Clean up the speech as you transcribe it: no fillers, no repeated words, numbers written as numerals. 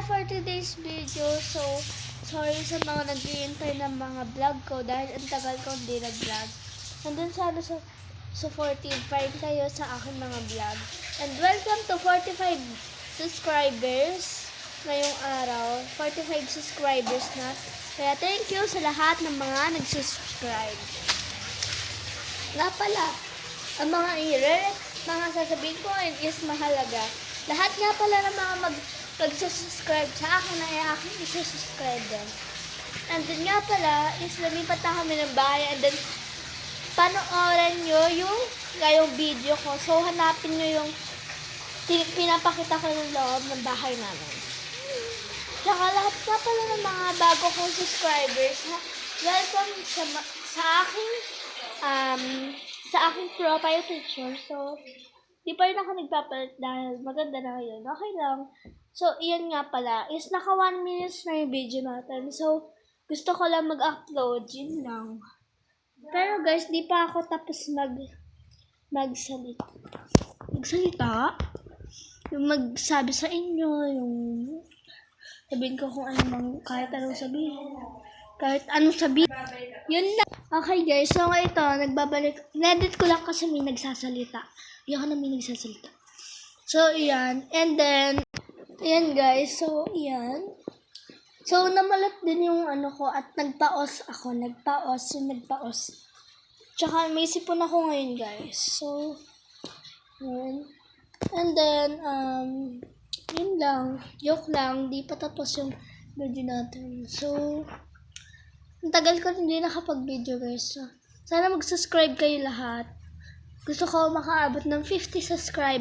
for today's video. So, sorry sa mga naghihintay ng mga vlog ko dahil ang tagal ko hindi nag-vlog. Nandun sana sa 45 kayo sa aking mga vlog. And welcome to 45 subscribers ngayong araw. 45 subscribers na. Kaya thank you sa lahat ng mga nag-subscribe. Nga pala, ang mga sasabihin ko is mahalaga. Lahat nga pala ng mga mag-subscribe sa akin ay aking isa-subscribe din. And then nga pala is lumipat na kami ng bahay and then panoorin nyo yung video ko. So hanapin nyo yung pinapakita ko ng loob ng bahay namin. Tsaka lahat nga pala ng mga bago kong subscribers, welcome sa aking profile picture. So, di pa rin ako nagpapalit dahil maganda na ngayon. Okay lang. So, iyan nga pala. Is naka 1 minutes na yung video natin. So, gusto ko lang mag-upload. Yun lang. Pero guys, di pa ako tapos magsalita. Magsalita? Yung magsabi sa inyo, yung sabihin ko kung ano mang, kahit anong sabihin. Kahit anong sabihin. Yun na. Okay guys, so ito, nagbabalik. Nedit ko lang kasi may nagsasalita. Ayoko na may nagsasalita. So, iyan. And then, ayan guys. So, iyan. So, namalat din yung ano ko at nagpaos ako. Nagpaos. Tsaka may sipon ako ngayon guys. So, yun. And then, yun lang. Joke lang. Di pa tapos yung video natin. So, ang tagal ko hindi nakapag-video guys. So, sana mag-subscribe kayo lahat. Gusto ko makaabot ng 50 subscribers.